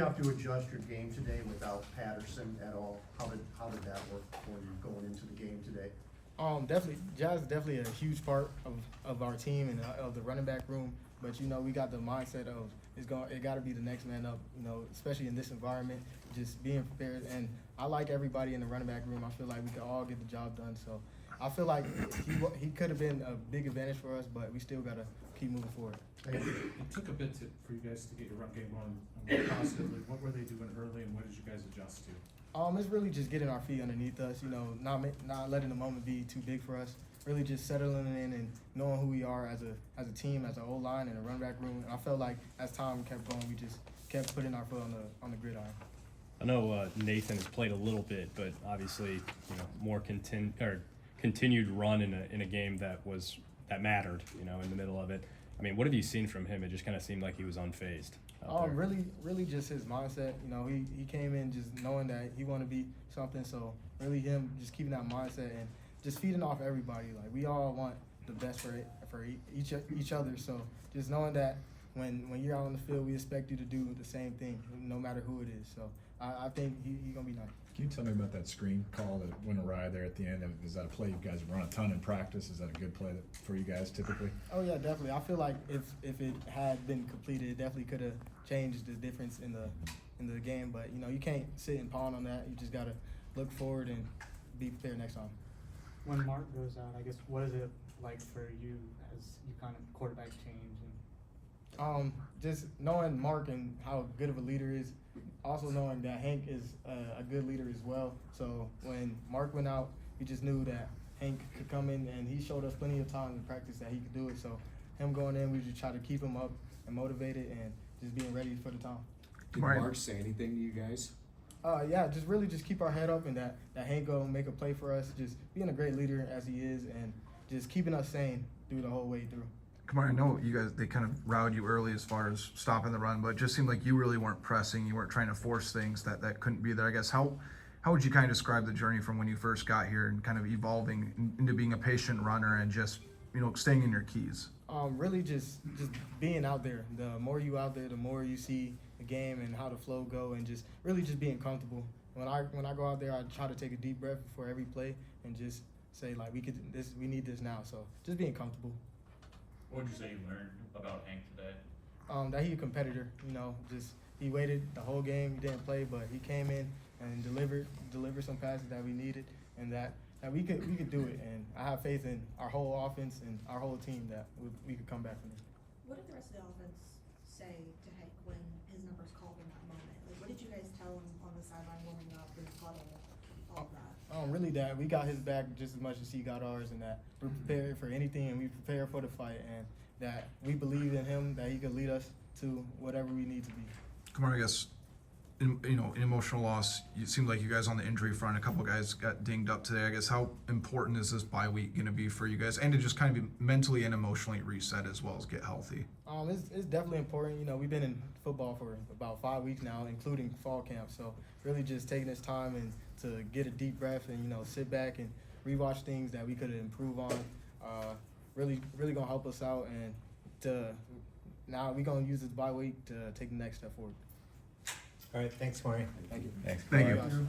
You have to adjust your game today without Patterson at all. How did that work for you going into the game today? Definitely, Jazz is definitely a huge part of our team and of the running back room. But we got the mindset of it got to be the next man up. Especially in this environment, just being prepared. And I like everybody in the running back room. I feel like we could all get the job done. So I feel like he could have been a big advantage for us, but we still got to keep moving forward. It took a bit for you guys to get your run game on more positively. What were they doing early, and what did you guys adjust to? It's really just getting our feet underneath us. Not letting the moment be too big for us. Really just settling in and knowing who we are as a team, as an O-line and a run back room. And I felt like as time kept going, we just kept putting our foot on the gridiron. I know Nathan has played a little bit, but obviously more continued run in a game that mattered. In the middle of it. I mean, what have you seen from him? It just kind of seemed like he was unfazed. Really just his mindset. He came in just knowing that he wanted to be something. So really him just keeping that mindset and just feeding off everybody. Like we all want the best for each other. So just knowing that when you're out on the field, we expect you to do the same thing, no matter who it is. So I think he's gonna be nice. Can you tell me about that screen call that went awry there at the end? Is that a play you guys run a ton in practice? Is that a good play for you guys typically? Oh yeah, definitely. I feel like if it had been completed, it definitely could have changed the difference in the game. But you can't sit and pawn on that. You just gotta look forward and be prepared next time. When Mark goes out, I guess what is it like for you as you kind of quarterback change? Just knowing Mark and how good of a leader is. Also knowing that Hank is a good leader as well. So when Mark went out, we just knew that Hank could come in, and he showed us plenty of time in practice that he could do it. So him going in, we just try to keep him up and motivated and just being ready for the time. Did Mark say anything to you guys? Yeah, just keep our head up and that Hank go make a play for us. Just being a great leader as he is and just keeping us sane through the whole way through. Kamari, I know you guys, they kind of routed you early as far as stopping the run, but it just seemed like you really weren't pressing. You weren't trying to force things that couldn't be there. I guess how would you kind of describe the journey from when you first got here and kind of evolving into being a patient runner and just, staying in your keys? Really just being out there. The more you out there, the more you see the game and how the flow go, and just really just being comfortable. When I go out there, I try to take a deep breath before every play and just say like we need this now. So just being comfortable. What would you say you learned about Hank today? That he's a competitor. He waited the whole game. He didn't play, but he came in and delivered some passes that we needed, and that we could do it. And I have faith in our whole offense and our whole team that we could come back from it. What did the rest of the offense say to Hank when his numbers called in that moment? Like, what did you guys tell him on the sideline warming up and huddle, all of that? Really that we got his back just as much as he got ours, and that we're prepared for anything and we prepare for the fight, and that we believe in him, that he could lead us to whatever we need to be. Kamari, I guess, in emotional loss, it seemed like you guys on the injury front, a couple guys got dinged up today. I guess how important is this bye week going to be for you guys, and to just kind of be mentally and emotionally reset as well as get healthy? It's definitely important. We've been in football for about 5 weeks now, including fall camp. So really just taking this time and to get a deep breath and sit back and rewatch things that we could improve on. Really gonna help us out, and now we're gonna use this bye week to take the next step forward. All right, thanks, Kamari. Thank you. Thanks. Thank you.